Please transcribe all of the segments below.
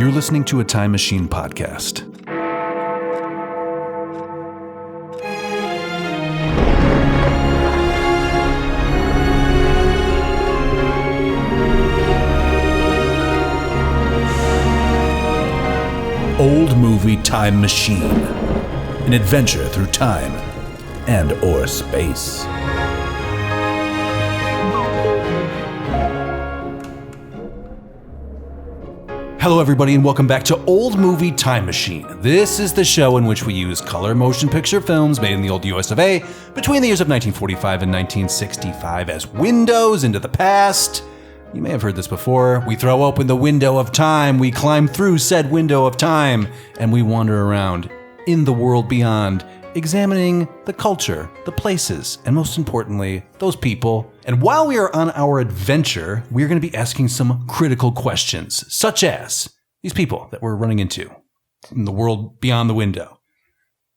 You're listening to a Time Machine podcast. Old Movie Time Machine. An adventure through time and or space. Hello everybody and welcome back to Old Movie Time Machine. This is the show in which we use color motion picture films made in the old US of A between the years of 1945 and 1965 as windows into the past. You may have heard this before. We throw open the window of time, we climb through said window of time, and we wander around in the world beyond, examining the culture, the places, and most importantly, those people. And while we are on our adventure, we're going to be asking some critical questions, such as these people that we're running into in the world beyond the window.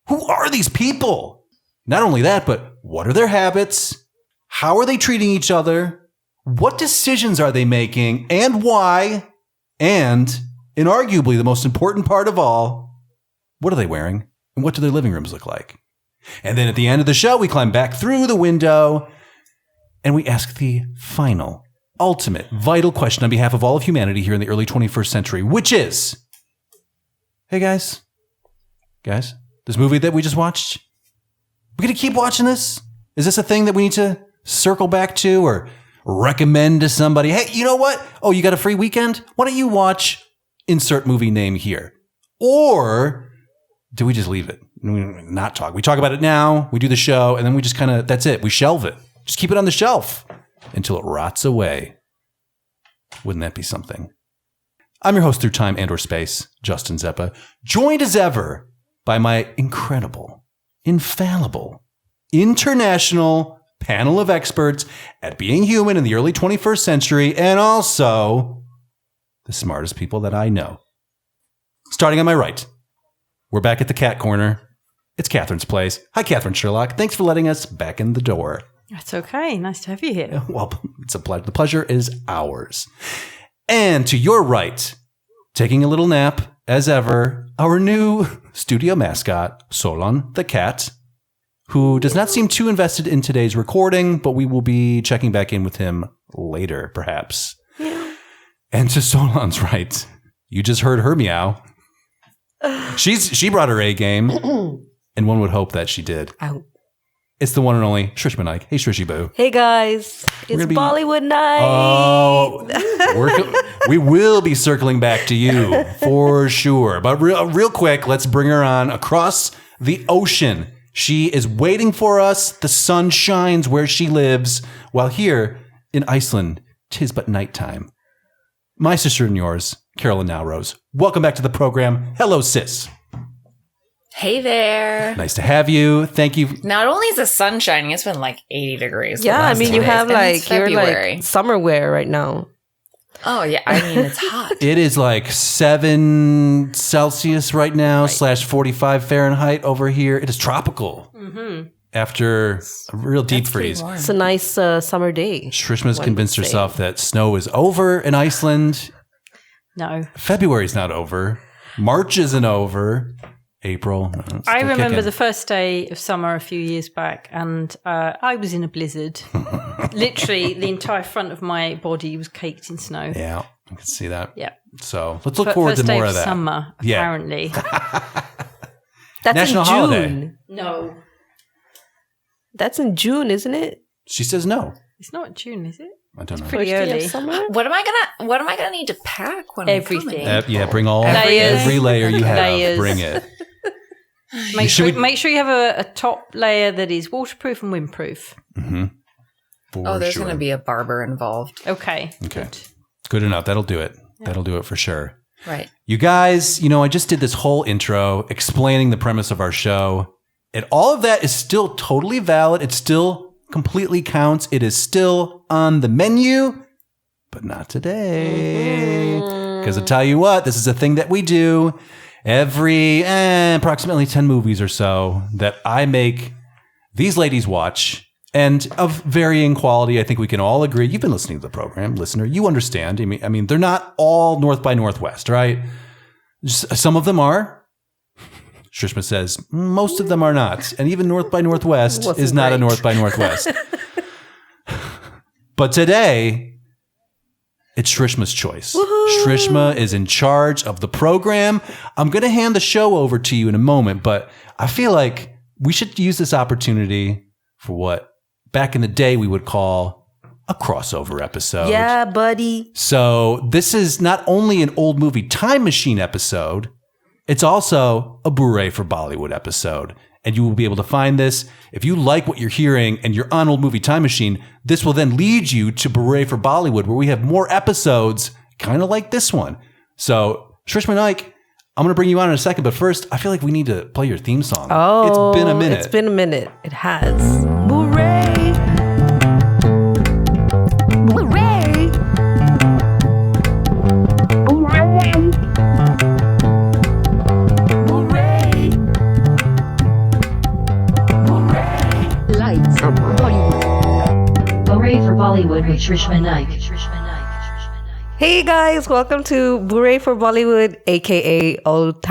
Who are these people? Not only that, but what are their habits? How are they treating each other? What decisions are they making and why? And inarguably the most important part of all, what are they wearing? And what do their living rooms look like? And then at the end of the show, we climb back through the window and we ask the final, ultimate, vital question on behalf of all of humanity here in the early 21st century, which is, hey guys, this movie that we just watched, we gonna keep watching this? Is this a thing that we need to circle back to or recommend to somebody? Hey, you know what? Oh, you got a free weekend? Why don't you watch insert movie name here? Or do we just leave it? Not talk. We talk about it now, we do the show, and then we just kind of, that's it. We shelve it. Just keep it on the shelf until it rots away. Wouldn't that be something? I'm your host through time and or space, Justin Zeppa, joined as ever by my incredible, infallible, international panel of experts at being human in the early 21st century, and also the smartest people that I know. Starting on my right, we're back at the cat corner. It's Catherine's place. Hi, Katherine Sherlock. Thanks for letting us back in the door. That's okay. Nice to have you here. Well, it's a pleasure. The pleasure is ours. And to your right, taking a little nap, as ever, our new studio mascot, Solon the cat, who does not seem too invested in today's recording, but we will be checking back in with him later, perhaps. Yeah. And to Solon's right, you just heard her meow. She brought her A game, and one would hope that she did. Ow. It's the one and only Shrishma Naik. Hey, Shrishi Boo. Hey, guys. It's Bollywood night. Oh, we will be circling back to you for sure. But real quick, let's bring her on across the ocean. She is waiting for us. The sun shines where she lives, while here in Iceland, 'tis but nighttime. My sister and yours, Carolyn Naoroz. Welcome back to the program. Hello, sis. Hey there. Nice to have you. Thank you. Not only is the sun shining, it's been like 80 degrees. Yeah, I mean, you have you're February. like summer wear right now. Oh, yeah. I mean, it's hot. It is like 7 Celsius right now, /45 Fahrenheit over here. It is tropical after a real deep freeze. It's a nice summer day. Shrishma's convinced herself that snow is over in Iceland. No. February's not over. March isn't over. April. I remember the first day of summer a few years back, and I was in a blizzard. Literally, the entire front of my body was caked in snow. Yeah, I can see that. Yeah. So let's look forward to more of that. Summer, apparently. That's National in June. holiday. No. That's in June, isn't it? She says no. It's not June, is it? I don't know. Pretty early. What am I gonna need to pack when Everything. I'm coming? Yeah, bring all Layers. every layer you have. Layers. Bring it. Make sure you have a top layer that is waterproof and windproof. Mm-hmm. There's going to be a barber involved. Okay. Good enough. That'll do it. Yeah. That'll do it for sure. Right. You guys, I just did this whole intro explaining the premise of our show. And all of that is still totally valid. It still completely counts. It is still on the menu, but not today. Because I tell you what, this is a thing that we do. Every approximately 10 movies or so that I make these ladies watch, and of varying quality. I think we can all agree. You've been listening to the program, listener. You understand. I mean, they're not all North by Northwest, right? Some of them are. Shrishma says most of them are not. And even North by Northwest is not a North by Northwest. But today, it's Shrishma's choice. Woohoo! Shrishma is in charge of the program. I'm going to hand the show over to you in a moment, but I feel like we should use this opportunity for what back in the day we would call a crossover episode. Yeah, buddy. So this is not only an old movie time machine episode, it's also a Booray for Bollywood episode. And you will be able to find this. If you like what you're hearing and you're on Old Movie Time Machine, this will then lead you to Booray for Bollywood, where we have more episodes kind of like this one. So, Shrishma Naik, I'm going to bring you on in a second. But first, I feel like we need to play your theme song. Oh, it's been a minute. It's been a minute. It has. Booray! Booray! Booray! Lights. Bollywood. Booray for Bollywood with Shrishma Naik. Hey guys, welcome to Booray for Bollywood, aka Old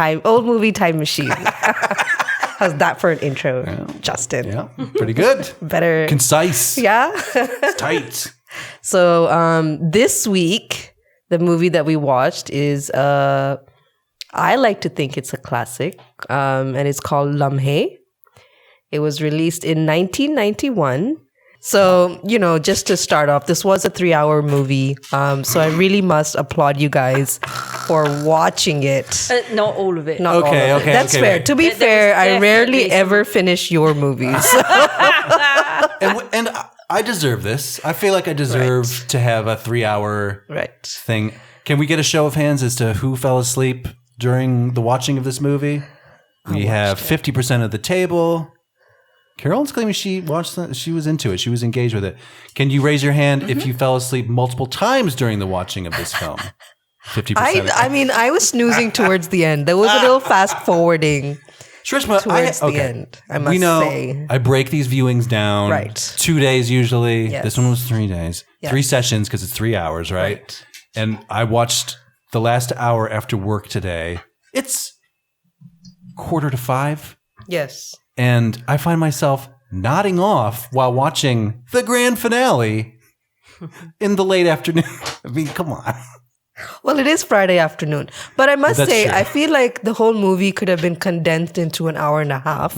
Movie Time Machine. How's that for an intro, Justin? Yeah, pretty good. Better. Concise. Yeah. It's tight. So this week, the movie that we watched is, I like to think it's a classic, and it's called Lamhe. It was released in 1991. So, just to start off, this was a 3-hour movie. So I really must applaud you guys for watching it. Not all of it. Not all of it. That's fair. Wait. To be fair, I rarely ever finish your movies. And I deserve this. I feel like I deserve to have a 3-hour thing. Can we get a show of hands as to who fell asleep during the watching of this movie? We have 50% of the table. Carolyn's claiming she watched she was into it. She was engaged with it. Can you raise your hand if you fell asleep multiple times during the watching of this film? 50%. I mean, I was snoozing towards the end. There was a little fast forwarding Shrishma, towards the end, I must say. I break these viewings down. Right. 2 days usually. Yes. This one was 3 days. Yes. 3 sessions because it's 3 hours, right? And I watched the last hour after work today. It's 4:45. Yes. And I find myself nodding off while watching the grand finale in the late afternoon. I mean, come on. Well, it is Friday afternoon. But I must say, true. I feel like the whole movie could have been condensed into an hour and a half.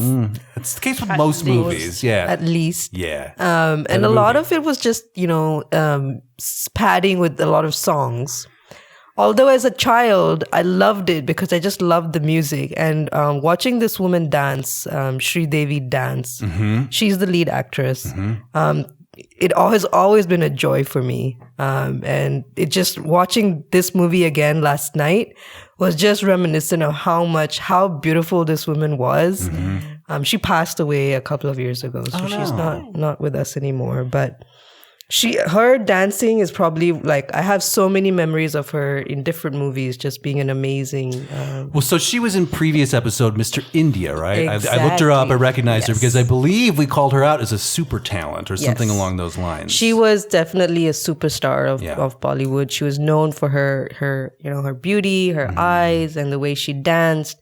It's the case with most movies. Yeah. At least. Yeah. And a lot of it was just, padding with a lot of songs. Although as a child, I loved it because I just loved the music. And watching this woman dance, Sridevi dance, she's the lead actress. It has always been a joy for me. And it just watching this movie again last night was just reminiscent of how beautiful this woman was. She passed away a couple of years ago, so she's not with us anymore. But her dancing is probably I have so many memories of her in different movies, just being an amazing. Well, so she was in previous episode, Mr. India, right? Exactly. I looked her up. I recognized her because I believe we called her out as a super talent or something along those lines. She was definitely a superstar of Bollywood. She was known for her beauty, her eyes, and the way she danced.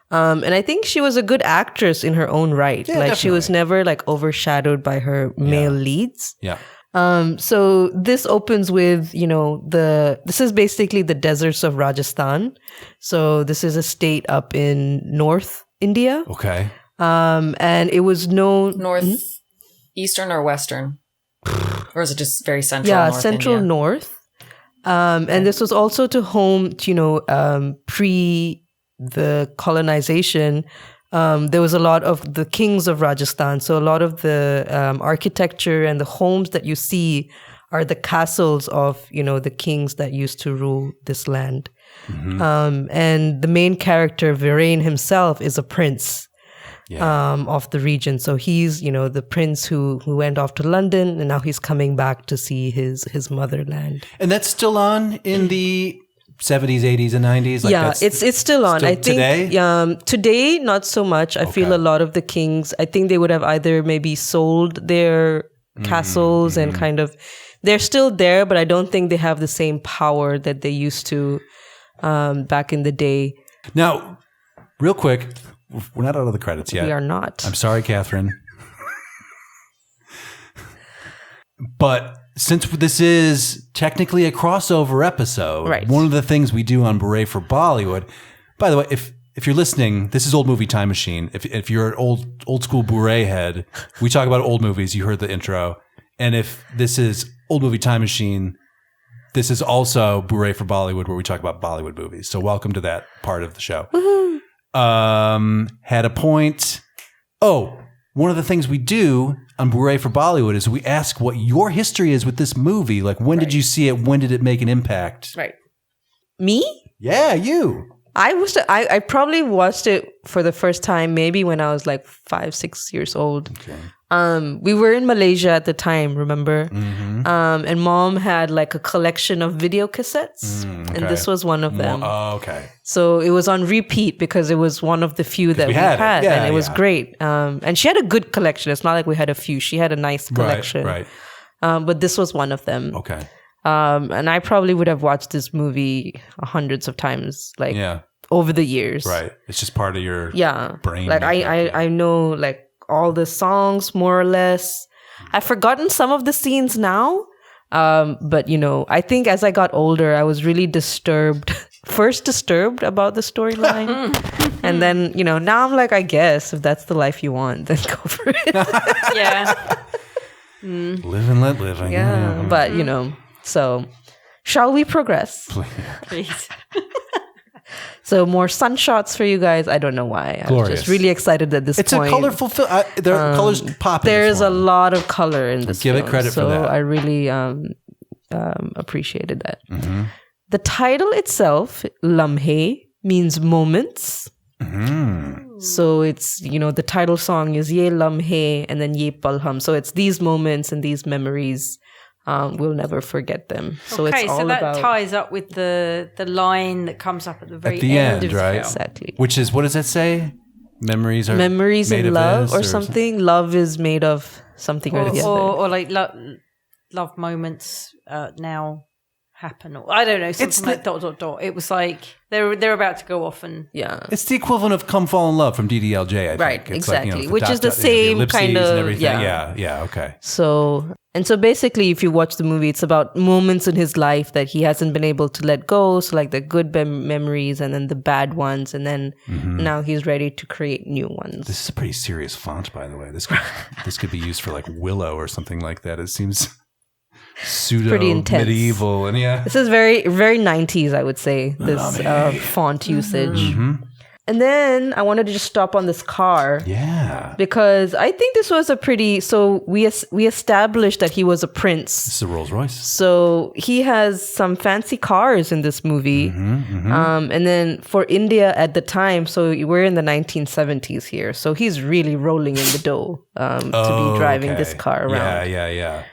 And I think she was a good actress in her own right. Yeah, she was never overshadowed by her male leads. Yeah. So this opens with, this is basically the deserts of Rajasthan. So this is a state up in North India. Okay. And it was known... North, Eastern or Western? Or is it just very central? Yeah, North central India? North. And this was also to home to, pre the colonization. There was a lot of the kings of Rajasthan. So a lot of the architecture and the homes that you see are the castles of, the kings that used to rule this land. And the main character, Viren himself, is a prince of the region. So he's, the prince who went off to London and now he's coming back to see his motherland. And that's still on in the 70s, 80s, and 90s? It's still on. I think today? Today, not so much. I feel a lot of the kings, I think they would have either maybe sold their castles and kind of, they're still there, but I don't think they have the same power that they used to back in the day. Now, real quick, we're not out of the credits yet. We are not. I'm sorry, Catherine. But since this is technically a crossover episode, Right. one of the things we do on Booray for Bollywood, by the way, if you're listening, this is Old Movie Time Machine. If you're an old school Booray head, we talk about old movies. You heard the intro. And if this is Old Movie Time Machine, this is also Booray for Bollywood, where we talk about Bollywood movies. So welcome to that part of the show. Had a point. Oh, one of the things we do on Booray for Bollywood is we ask what your history is with this movie. Like, when did you see it? When did it make an impact? Right. Me? Yeah, you. I probably watched it for the first time maybe when I was like 5-6 years old. Okay. We were in Malaysia at the time, remember? Mm-hmm. And mom had like a collection of video cassettes, and this was one of them. Oh, okay. So it was on repeat because it was one of the few that we had had, it. Yeah, and it was yeah. great. And she had a good collection. It's not like we had a few. She had a nice collection. Right. But this was one of them. Okay. And I probably would have watched this movie hundreds of times, like over the years. Right. It's just part of your brain. Like I know like all the songs more or less. I've forgotten some of the scenes now. But you know, I think as I got older, I was really disturbed about the storyline. And then, you know, now I'm like, I guess if that's the life you want, then go for it. Yeah. Live and let live. Yeah. But you know, so shall we progress? Please. So more sun shots for you guys. I don't know why. I'm just really excited at this it's point. It's a colorful film. There are colors popping. There's a lot of color in this Give film. it credit for that. So I really appreciated that. Mm-hmm. The title itself, Lamhe, means moments. Mm-hmm. So it's, you know, the title song is Ye Lamhe and then Ye Palham. So it's these moments and these memories. We'll never forget them. So okay, it's all so that about ties up with the line that comes up at the very end, of the right? film. Exactly. Which is, what does it say? Memories in made love of this, or something. Love is made of something or the other. Or like love moments now happen. Or I don't know, something like ... It was like they're about to go off and It's the equivalent of Come Fall in Love from DDLJ, I think. Right, It's exactly. like, you know, which is the same kind of and everything. Yeah, okay. So basically, if you watch the movie, it's about moments in his life that he hasn't been able to let go. So like the good memories and then the bad ones. And then now he's ready to create new ones. This is a pretty serious font, by the way. This could be used for like Willow or something like that. It seems pseudo pretty intense. Medieval. And this is very, very 90s, I would say, this font usage. Mm-hmm. And then I wanted to just stop on this car. Yeah. Because I think this was so we established that he was a prince. This is a Rolls Royce. So he has some fancy cars in this movie. And then for India at the time, so we're in the 1970s here. So he's really rolling in the dough to be driving this car around. Yeah.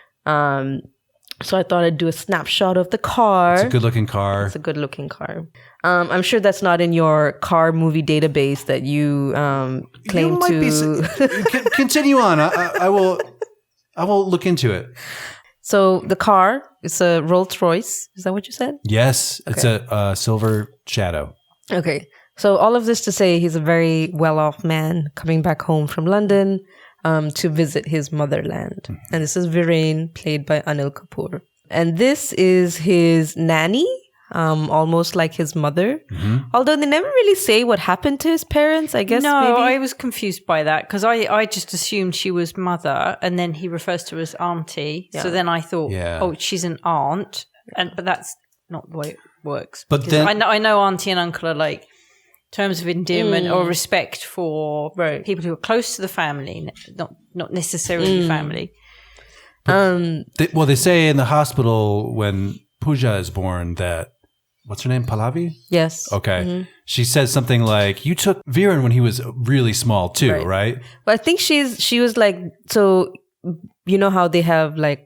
So I thought I'd do a snapshot of the car. It's a good-looking car. It's a good-looking car. I'm sure that's not in your car movie database that you claim to. Continue on. I will look into it. So the car is a Rolls Royce. Is that what you said? Yes, okay. It's a silver Shadow. Okay. So all of this to say he's a very well-off man coming back home from London to visit his motherland. Mm-hmm. And this is Viren, played by Anil Kapoor. And this is his nanny, almost like his mother. Mm-hmm. Although they never really say what happened to his parents, I guess. No, maybe. I was confused by that because I just assumed she was mother and then he refers to her as auntie. Yeah. So then I thought, oh, she's an aunt. But that's not the way it works. But then I know auntie and uncle are like terms of endearment or respect for people who are close to the family, not necessarily family. They say in the hospital when Pooja is born that, what's her name, Pallavi? Yes. Okay. Mm-hmm. She says something like, you took Viren when he was really small too, right? But I think she was like, so you know how they have like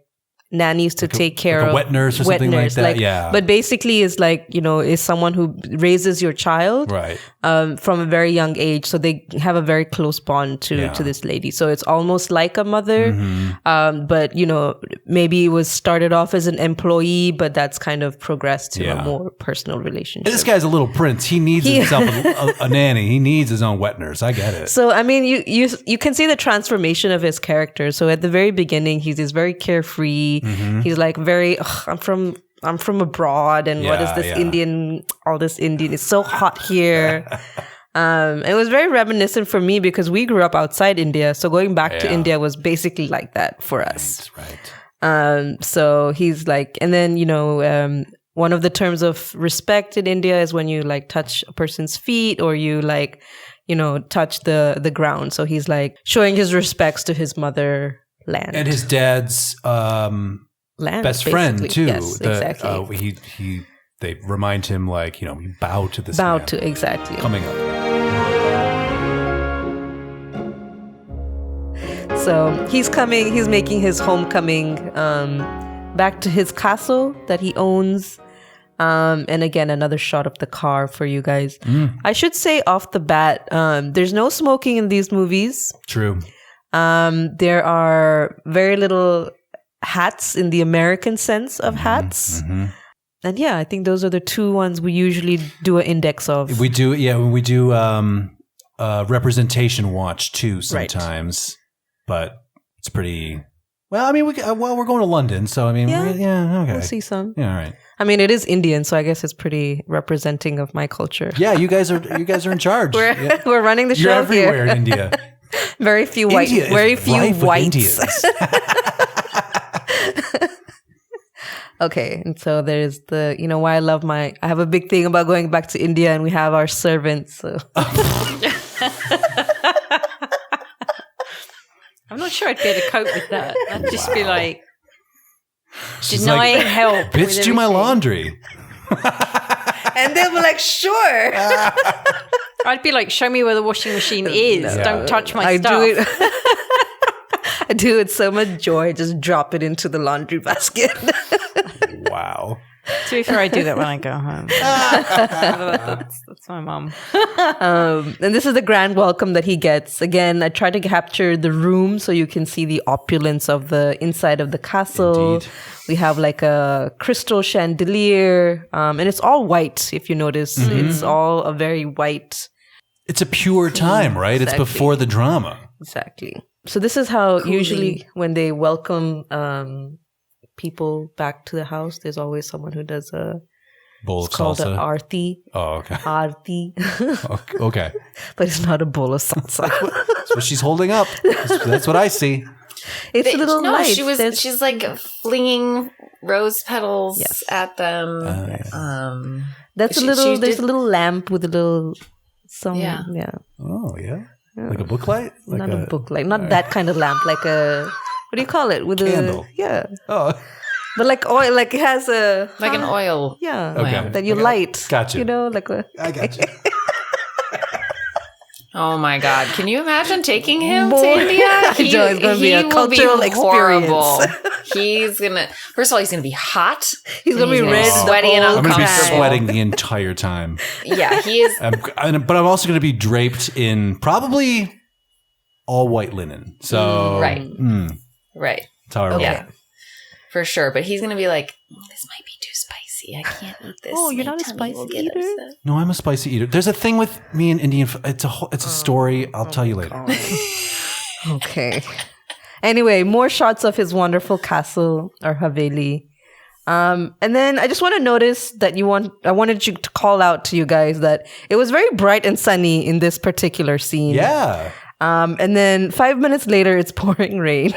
nannies to take care like a of wet nurse or something like that. But basically is like, is someone who raises your child right. From a very young age. So they have a very close bond to this lady. So it's almost like a mother. But, maybe it was started off as an employee, but that's kind of progressed to a more personal relationship. And this guy's a little prince. He needs himself a nanny. He needs his own wet nurse. I get it. So, I mean, you can see the transformation of his character. So at the very beginning, he's very carefree. He's like very, I'm from abroad, and what is this Indian? All this Indian. It's so hot here. It was very reminiscent for me because we grew up outside India. So going back to India was basically like that for us. Right. So he's like, and then one of the terms of respect in India is when you like touch a person's feet or you like, touch the ground. So he's like showing his respects to his motherland and his dad's land, best friend too. Yes, exactly. They remind him like he bow to this. Bow man to exactly coming up. So he's making his homecoming back to his castle that he owns. And again, another shot of the car for you guys. I should say off the bat, there's no smoking in these movies. True. There are very little hats in the American sense of hats. And I think those are the two ones we usually do an index of. We do, when we do representation watch too sometimes. Right. But it's pretty... Well, I mean, we're going to London, so I mean, okay. We'll see some. Yeah, all right. I mean, it is Indian, so I guess it's pretty representing of my culture. Yeah, you guys are in charge. We're running the show. You're everywhere in India. Very few whites. Very few whites. Okay, and so there's the why I have a big thing about going back to India, and we have our servants. So. I'm not sure I'd be able to cope with that. I'd just be like denying help. Bitch, do my laundry. And they'll be like, sure. I'd be like, show me where the washing machine is. No. Don't touch my stuff. I do it so much joy. Just drop it into the laundry basket. Wow. To be fair, I do that when I go home. That's my mom. And this is the grand welcome that he gets. Again, I try to capture the room so you can see the opulence of the inside of the castle. Indeed. We have like a crystal chandelier, and it's all white, if you notice. It's all a very white. It's a pure time, right? Exactly. It's before the drama. Exactly. So this is how usually when they welcome people back to the house, there's always someone who does a bowl of salsa. Called an arti. Oh, okay. Arti. Okay. But it's not a bowl of salsa. That's what she's holding up. That's what I see. It's a little light. She's like flinging rose petals at them. There's a little lamp with a little Oh yeah. Like a book light? Not a book light. Not that kind of lamp. Like a, what do you call it? With candle. Oh. But like oil, like it has a... Like an oil. Yeah. Okay. That you light. Gotcha. Like a... I gotcha. Oh my God. Can you imagine taking him to India? It's going to be a cultural experience. He's going to... First of all, he's going to be hot. He's going to be red, sweaty, and I'm uncomfortable. going to be sweating the entire time. Yeah, he is... But I'm also going to be draped in probably all white linen. So... Right. Right. That's how I roll. Yeah. For sure. But he's going to be like, this might be too spicy. I can't eat this. Oh, you're not a spicy eater? Upset. No, I'm a spicy eater. There's a thing with me and Indian. It's a story. I'll tell you later. Okay. Anyway, more shots of his wonderful castle or haveli. And then I just want to notice that I wanted you to call out to you guys that it was very bright and sunny in this particular scene. Yeah. And then 5 minutes later, it's pouring rain.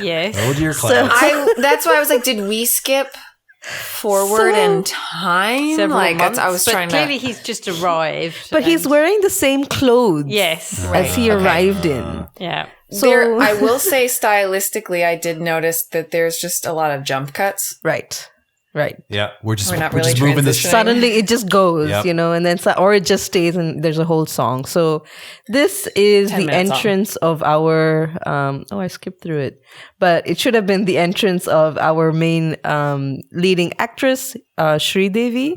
Yes. Oh dear clouds. That's why I was like, did we skip forward in time? Several months, I was trying clearly he's just arrived. But he's wearing the same clothes. Yes. As he arrived in. Yeah. So I will say stylistically, I did notice that there's just a lot of jump cuts. Right. Right. Yeah, we're not we're really just moving this. transitioning. Suddenly it just goes, Yep. and then or it just stays and there's a whole song. So this is 10 the minutes entrance of our I skipped through it. But it should have been the entrance of our main leading actress, Sridevi.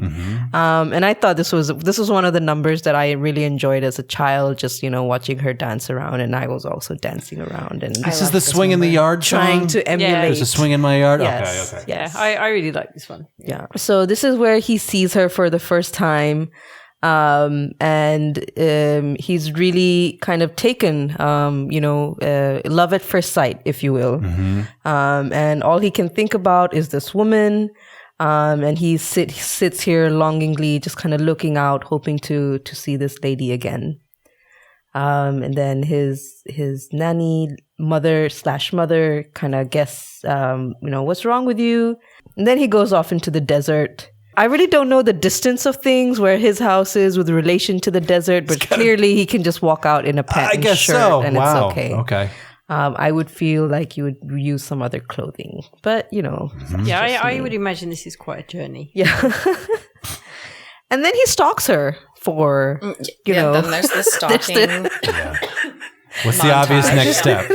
And I thought this was one of the numbers that I really enjoyed as a child, just watching her dance around, and I was also dancing around and This is the swing in the yard trying song? to emulate. There's a swing in my yard? Yes. Okay. Yeah, I really like this one. Yeah. So this is where he sees her for the first time. And he's really kind of taken, love at first sight, if you will. And all he can think about is this woman. And he sits here longingly, just kind of looking out, hoping to see this lady again. And then his nanny, mother kind of guess, what's wrong with you? And then he goes off into the desert. I really don't know the distance of things where his house is with relation to the desert, but clearly he can just walk out in a pant and shirt and wow. it's okay. Okay. I would feel like you would use some other clothing, but Yeah, I would imagine this is quite a journey. yeah. And then he stalks her for, then there's the stalking. What's the obvious next step?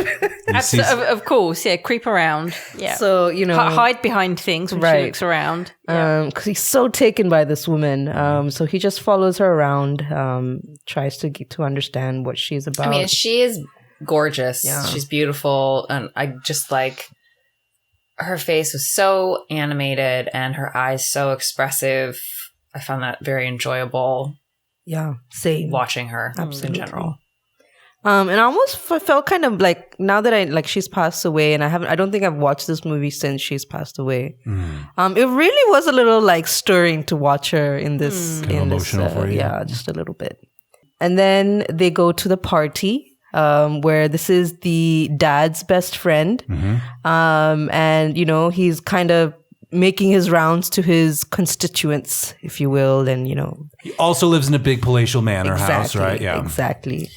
Of course, yeah, creep around. Yeah. So, hide behind things when she looks around. because he's so taken by this woman. So he just follows her around, tries to get to understand what she's about. I mean, she is gorgeous. Yeah. She's beautiful. And I just her face was so animated and her eyes so expressive. I found that very enjoyable. Yeah, same. Watching her in general. And I almost felt kind of like, now that she's passed away, and I don't think I've watched this movie since she's passed away. It really was a little stirring to watch her in this. Emotional for you. Yeah, just a little bit. And then they go to the party, where this is the dad's best friend. And, he's kind of making his rounds to his constituents, if you will. And, He also lives in a big palatial manor house, right? Yeah. Exactly.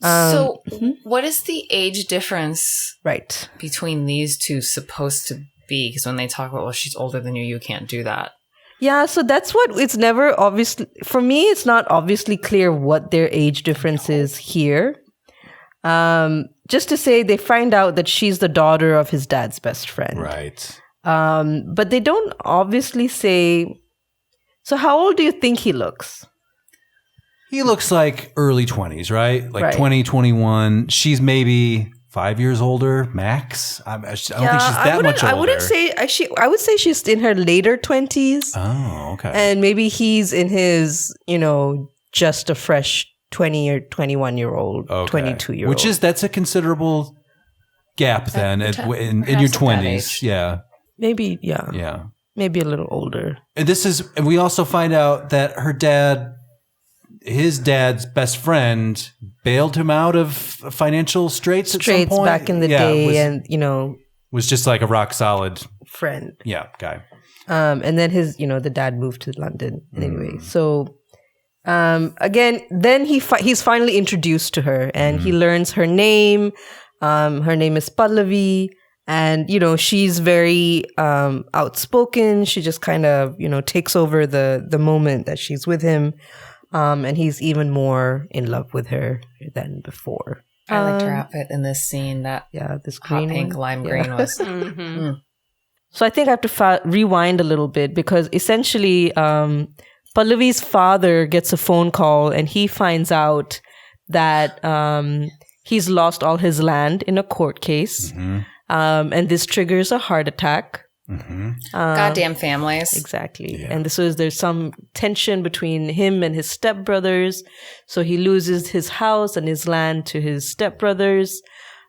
So what is the age difference Right. between these two supposed to be? Because when they talk about, well, she's older than you can't do that. Yeah, so that's what it's never obviously, for me, it's not obviously clear what their age difference is here. Just to say, they find out that she's the daughter of his dad's best friend. Right. But they don't obviously say, so how old do you think he looks? He looks like early 20s, right? Like Right. 20, 21. She's maybe 5 years older, max. I don't think she's that much older. I wouldn't say, I would say she's in her later 20s. Oh, okay. And maybe he's in his, just a fresh 20 or 21-year-old, 22-year-old. That's a considerable gap then in your 20s. Yeah. Maybe, yeah. Yeah. Maybe a little older. And we also find out that his dad's best friend bailed him out of financial straits at some point. Back in the day, and was just like a rock solid friend. guy. And then his, the dad moved to London anyway. So, again, then he's finally introduced to her, and he learns her name. Her name is Pallavi, and she's very outspoken. She just kind of takes over the moment that she's with him. And he's even more in love with her than before. I liked her outfit in this scene. This hot green pink, one. lime green was. So I think I have to rewind a little bit, because essentially Pallavi's father gets a phone call and he finds out that he's lost all his land in a court case. And this triggers a heart attack. Goddamn families. Exactly. Yeah. And there's some tension between him and his stepbrothers. So he loses his house and his land to his stepbrothers.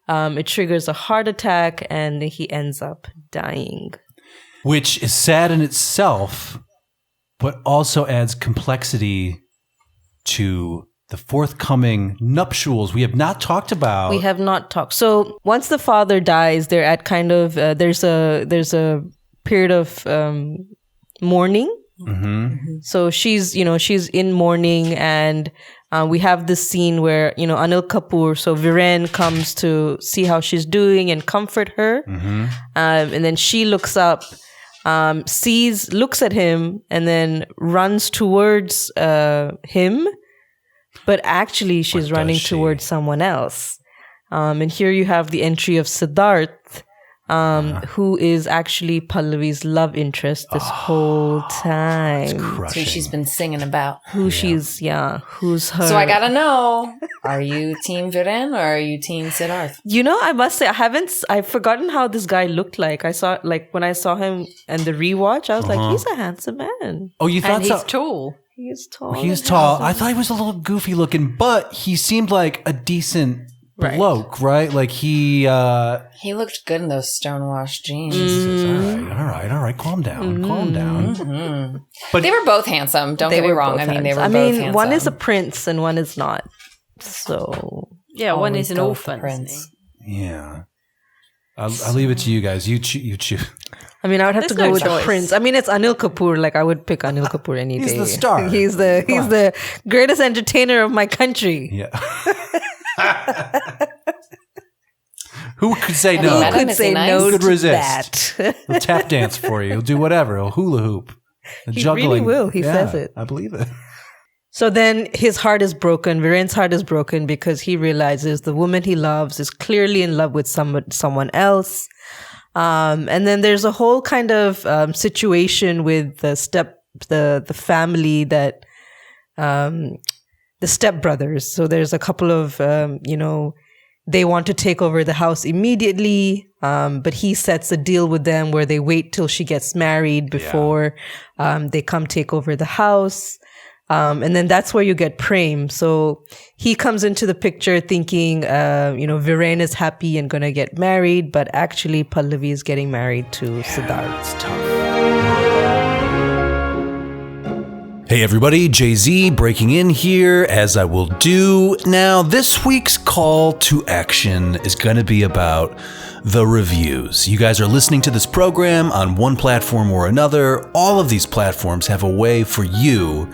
It triggers a heart attack and he ends up dying. Which is sad in itself, but also adds complexity to the forthcoming nuptials we have not talked about. We have not talked. So once the father dies, they're at kind of there's a period of mourning. So she's in mourning, and we have this scene where Anil Kapoor, so Viren, comes to see how she's doing and comfort her, and then she looks up looks at him, and then runs towards him. But actually, she's running towards someone else. And here you have the entry of Siddharth, who is actually Pallavi's love interest this whole time. Who she's been singing about. Who's her. So I gotta know, are you Team Viren or are you Team Siddharth? You know, I must say, I've forgotten how this guy looked like. When I saw him in the rewatch, I was like, he's a handsome man. Oh, you thought and he's tall. He's tall. He's tall. I thought he was a little goofy looking, but he seemed like a decent bloke, right? Like he looked good in those stonewashed jeans. All right. Calm down. Mm-hmm. But they were both handsome. Don't get me wrong. I mean, they were both handsome. One is a prince and one is not. So one is an orphan. Prince. Yeah. I'll leave it to you guys. You choose. I mean, I would have to go with the prince. I mean, it's Anil Kapoor. Like, I would pick Anil Kapoor any day. He's the star. He's the greatest entertainer of my country. Yeah. Who could say no? Who could say no? Who could to resist? that? He'll tap dance for you. He'll do whatever. He'll hula hoop. He really will. He says it. I believe it. So then his heart is broken. Viren's heart is broken because he realizes the woman he loves is clearly in love with someone else. And then there's a whole kind of situation with the family that the stepbrothers. So there's a couple of they want to take over the house immediately, but he sets a deal with them where they wait till she gets married before they come take over the house. And then that's where you get Prem. So he comes into the picture thinking, Viren is happy and going to get married, but actually Pallavi is getting married to Siddharth. It's tough. Hey everybody, Jay-Z breaking in here, as I will do. Now, this week's call to action is going to be about the reviews. You guys are listening to this program on one platform or another. All of these platforms have a way for you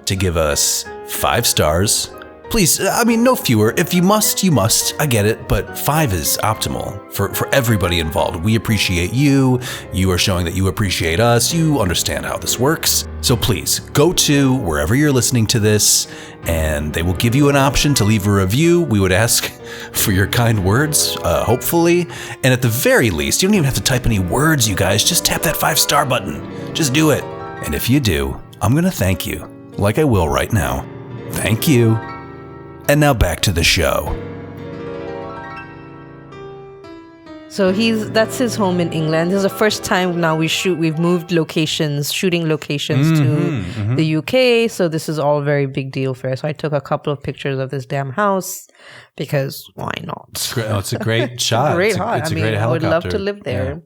to give us 5 stars. Please, I mean, no fewer. If you must, you must. I get it, but 5 is optimal for everybody involved. We appreciate you. You are showing that you appreciate us. You understand how this works. So please, go to wherever you're listening to this, and they will give you an option to leave a review. We would ask for your kind words, hopefully. And at the very least, you don't even have to type any words, you guys. Just tap that 5-star button. Just do it. And if you do, I'm going to thank you. Like I will right now. Thank you. And now back to the show. So that's his home in England. This is the first time now we've moved shooting locations to the UK. So this is all very big deal for us. So I took a couple of pictures of this damn house because why not? It's a great shot. Great it's a great helicopter. I would love to live there.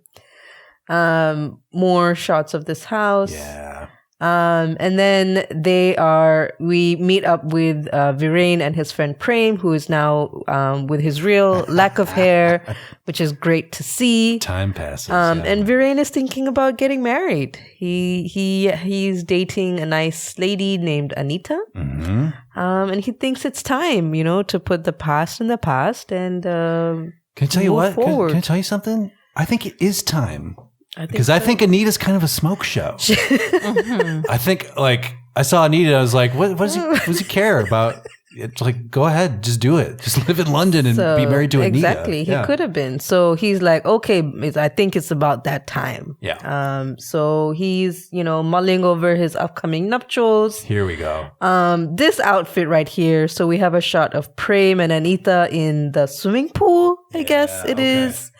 Yeah. More shots of this house. Yeah. And then we meet up with Viren and his friend Prem, who is now with his real lack of hair, which is great to see. Time passes. And Viren is thinking about getting married. He's dating a nice lady named Anita. Mm-hmm. And he thinks it's time, to put the past in the past and can I tell you what? Can I tell you something? I think it is time. Because I think Anita's kind of a smoke show. I think, I saw Anita, I was like, what does he care about? It's like, go ahead, just do it. Just live in London and be married to Anita. Exactly, he could have been. So he's like, okay, I think it's about that time. Yeah. So he's, mulling over his upcoming nuptials. Here we go. This outfit right here. So we have a shot of Prem and Anita in the swimming pool, I guess it is.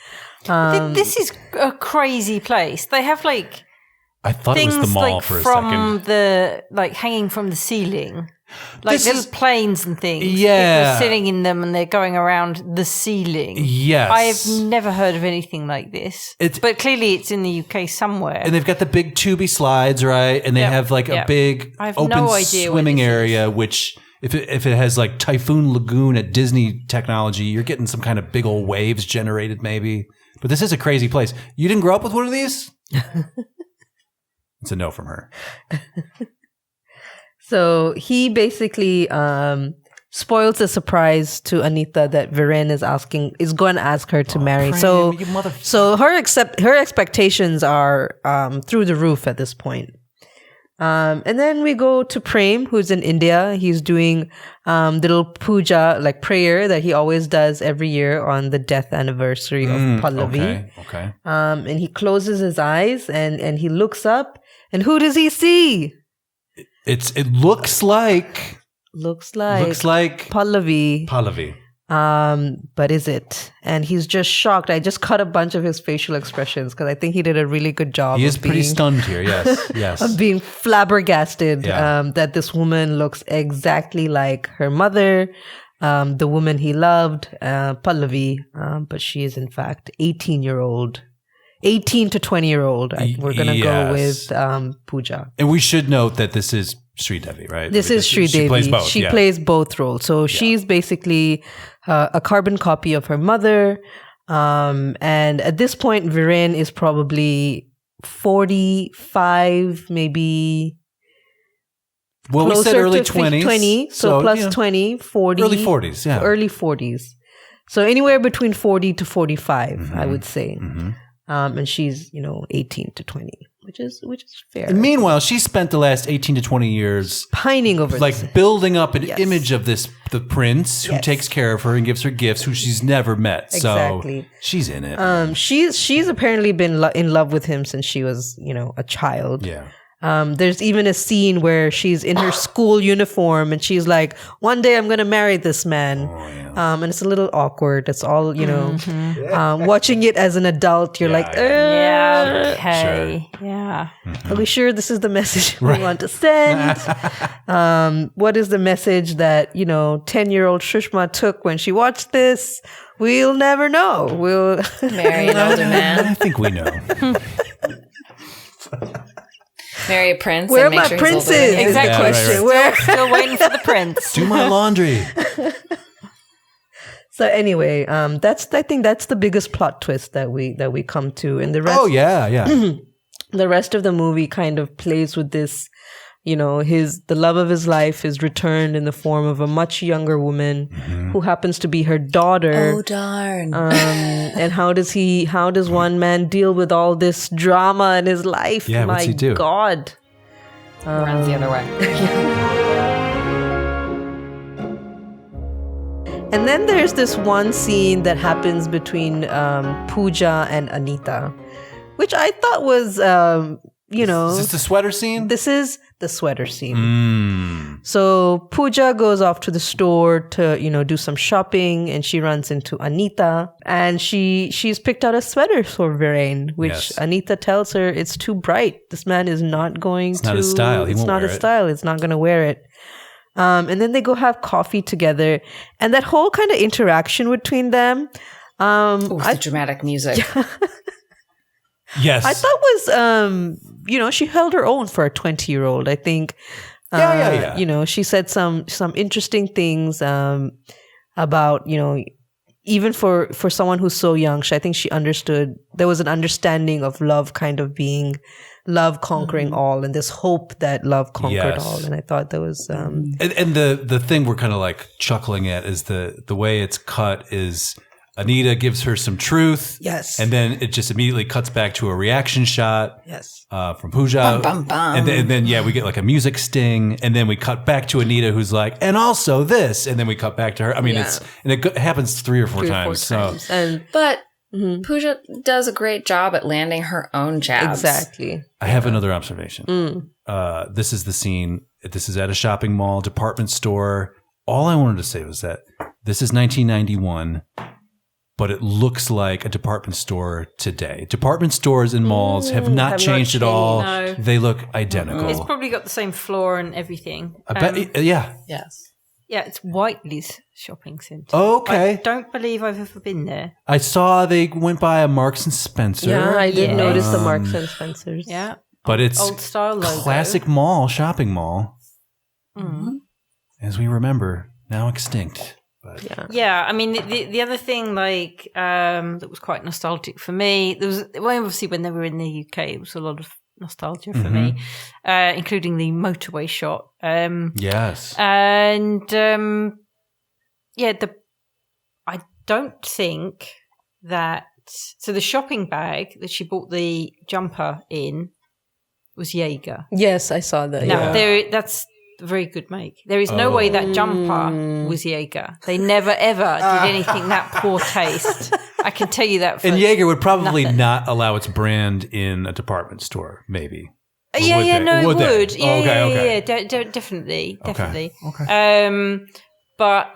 This is a crazy place. They have I thought it was the mall for a second. Hanging from the ceiling, little planes and things. Yeah, people sitting in them and they're going around the ceiling. Yes, I've never heard of anything like this. But clearly, it's in the UK somewhere. And they've got the big tubey slides, right? And they have a big open swimming area, which. If it has Typhoon Lagoon at Disney technology, you're getting some kind of big old waves generated maybe. But this is a crazy place. You didn't grow up with one of these? It's a no from her. So he basically spoils the surprise to Anita that Viren is going to ask her to marry. So her expectations are through the roof at this point. And then we go to Prem, who's in India. He's doing the little puja, like prayer that he always does every year on the death anniversary of Pallavi. Okay. And he closes his eyes and he looks up, and who does he see? It looks like Pallavi. But is it? And he's just shocked. I just cut a bunch of his facial expressions because I think he did a really good job. He is pretty stunned here. Yes. Of being flabbergasted that this woman looks exactly like her mother, the woman he loved, Pallavi, but she is in fact 18 to 20-year-old. We're going to go with Pooja. And we should note that this is Sridevi, right? This is Sridevi. She plays both. She plays both roles. So she's basically a carbon copy of her mother. And at this point, Viren is probably 45, maybe. Well, we said early 20s. 20, so plus 20, 40. Early 40s, yeah. Early 40s. So anywhere between 40 to 45, I would say. And she's, 18 to 20, which is fair. And meanwhile, she spent the last 18 to 20 years pining over this. Building up an image of the prince who takes care of her and gives her gifts, who she's never met. Exactly. So she's in it. She's apparently been in love with him since she was, a child. Yeah. There's even a scene where she's in her school uniform and she's like, one day I'm going to marry this man. And it's a little awkward. It's all, watching it as an adult, you're like, okay. Sure. Yeah. Are we sure this is the message we want to send? What is the message that, 10-year-old Shrishma took when she watched this? We'll never know. We'll marry an older man. I think we know. Marry a prince. Where and are make my sure princes? Exact question. Where? Still waiting for the prince. Do my laundry. So anyway, I think that's the biggest plot twist that we come to, and the rest. Oh yeah. The rest of the movie kind of plays with this. The love of his life is returned in the form of a much younger woman who happens to be her daughter. Oh darn! And how does one man deal with all this drama in his life? Yeah, what's he do? God, Runs the other way. And then there's this one scene that happens between Pooja and Anita, which I thought was, Is this the sweater scene? This is the sweater scene. So Pooja goes off to the store to, do some shopping, and she runs into Anita, and she's picked out a sweater for Viren, which Anita tells her it's too bright. This man is not going to. It's not his style. It's not his style. It's not going to wear it. And then they go have coffee together, and that whole kind of interaction between them. The dramatic music. Yes. I thought was, she held her own for a 20-year-old. I think, she said some interesting things about, even for someone who's so young, I think she understood, there was an understanding of love kind of being love conquering all, and this hope that love conquered all. And I thought that was... And the thing we're kind of like chuckling at is the way it's cut is... Anita gives her some truth. Yes. And then it just immediately cuts back to a reaction shot. Yes. From Pooja. Bum, bum, bum. And then we get like a music sting. And then we cut back to Anita, who's like, and also this. And then we cut back to her. I mean, it happens 3 or 4 times. But Pooja does a great job at landing her own jabs. Exactly. I have another observation. This is the scene. This is at a shopping mall, department store. All I wanted to say was that this is 1991. But it looks like a department store today. Department stores and malls have not changed at all. No. They look identical. It's probably got the same floor and everything. I bet, yeah. Yes. Yeah, it's Whiteley's shopping centre. Okay. I don't believe I've ever been there. I saw they went by a Marks and Spencer. Yeah, I did notice the Marks and Spencers. Yeah. But it's old style logo. Classic mall, shopping mall. As we remember, now extinct. But. Yeah, I mean, the other thing, that was quite nostalgic for me, there was, obviously when they were in the UK, it was a lot of nostalgia for me, including the motorway shot. Yes. And I don't think that. So the shopping bag that she bought the jumper in was Jaeger. Yes, I saw that. Now, that's a very good make. There is no way that jumper was Jaeger. They never, ever did anything that poor taste. I can tell you that. And Jaeger would probably not allow its brand in a department store, maybe. It would. Yeah, definitely. Okay. But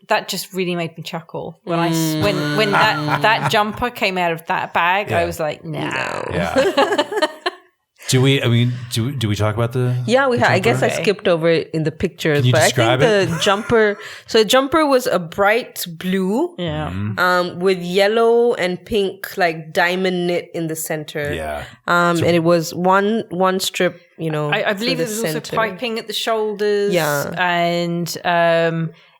that just really made me chuckle when when that jumper came out of that bag. I was like, no. Yeah. Do we talk about the? Yeah, we have. I guess I skipped over it in the pictures, Can you but describe I think the jumper. So the jumper was a bright blue, with yellow and pink like diamond knit in the center. Yeah. And it was one strip. I believe it was also piping at the shoulders. Yeah, and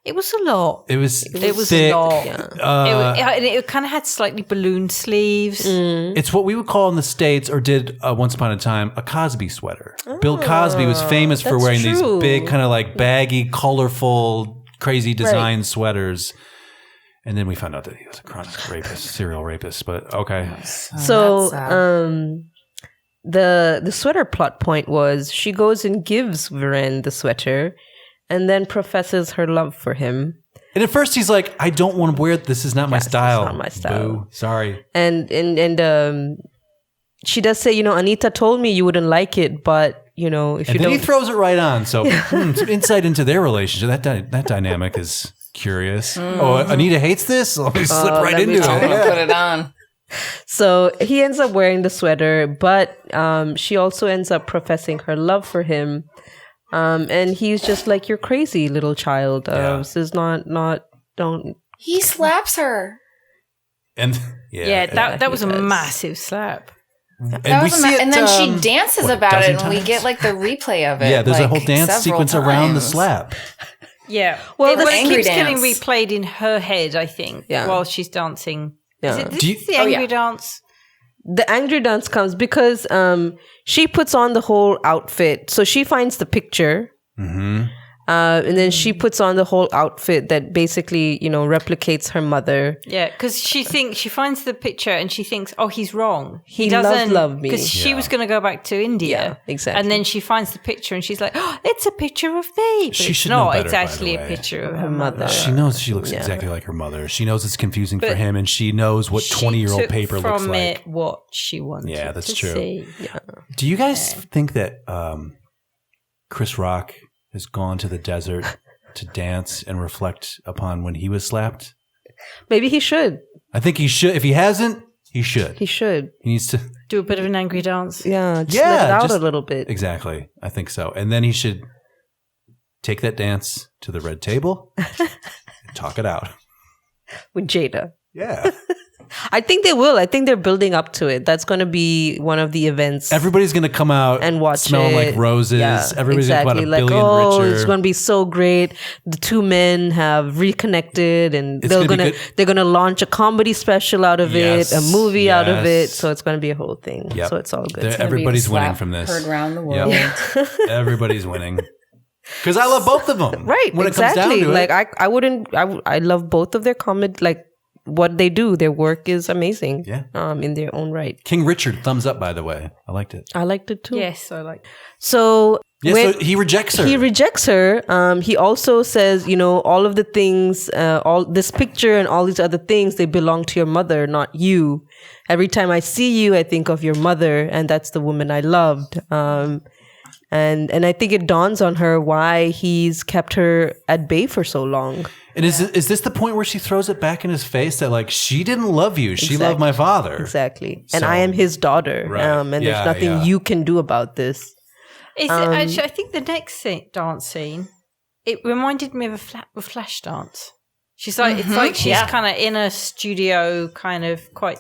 it was a lot. It was thick. A lot. Yeah. It kind of had slightly balloon sleeves. It's what we would call in the States, or did once upon a time, a Cosby sweater. Bill Cosby was famous for wearing these big, kind of like baggy, colorful, crazy design sweaters. And then we found out that he was a chronic rapist, serial rapist. But okay. So the sweater plot point was she goes and gives Viren the sweater, and then professes her love for him. And at first he's like, I don't want to wear it. This is not my style. It's not my style. Boo. Sorry. And she does say, Anita told me you wouldn't like it, but, if you don't. And then he throws it right on. So some insight into their relationship. That dynamic is curious. Oh, Anita hates this? Let me slip right into it. Put it on. So he ends up wearing the sweater, but she also ends up professing her love for him. And he's just like, you're crazy, little child. This is don't. He slaps her. And that was a massive slap. And then she dances about it, and we get like the replay of it. Yeah, there's a whole dance sequence around the slap. Yeah. Well, it keeps getting replayed in her head, I think, while she's dancing. Yeah. Is it the angry dance? The angry dance comes because she puts on the whole outfit. So she finds the picture. Mm-hmm. And then she puts on the whole outfit that basically, replicates her mother. Yeah, because she finds the picture and she thinks, oh, he's wrong. He doesn't love me. Because she was going to go back to India. Yeah, exactly. And then she finds the picture and she's like, oh, it's a picture of me. But she should know better, it's actually a picture of her mother. She knows she looks exactly like her mother. She knows it's confusing for him, and she knows what 20-year-old paper looks like. From it what she wanted Yeah, that's to true. see. Yeah. Do you guys think that Chris Rock has gone to the desert to dance and reflect upon when he was slapped? Maybe he should. I think he should. If he hasn't, he should. He should. He needs to do a bit of an angry dance. Yeah, just let it out a little bit. Exactly. I think so. And then he should take that dance to the red table and talk it out. With Jada. Yeah. I think they will. I think they're building up to it. That's going to be one of the events. Everybody's going to come out and watch smelling like roses. Yeah, Everybody's going to come out a billion richer. It's going to be so great. The two men have reconnected, and they're going to launch a comedy special out of it, a movie out of it. So it's going to be a whole thing. Yep. So it's all good. Everybody's winning from this. Heard around the world. Yep. Everybody's winning. Because I love both of them. Right. When exactly. It comes down to it. I love both of their comedy. Like, what they do, their work is amazing. Yeah. In their own right. King Richard, thumbs up, by the way. I liked it. I liked it too. Yes, I liked it. So so he rejects her. He rejects her. He also says, all of the things, all this picture and all these other things, they belong to your mother, not you. Every time I see you, I think of your mother, and that's the woman I loved. And I think it dawns on her why he's kept her at bay for so long. And is this the point where she throws it back in his face that, like, she didn't love you, she loved my father? Exactly. And I am his daughter. Right. And there's nothing you can do about this. Actually, I think the next dance scene, it reminded me of a flash dance. She's like, it's like she's kind of in a studio, kind of quite,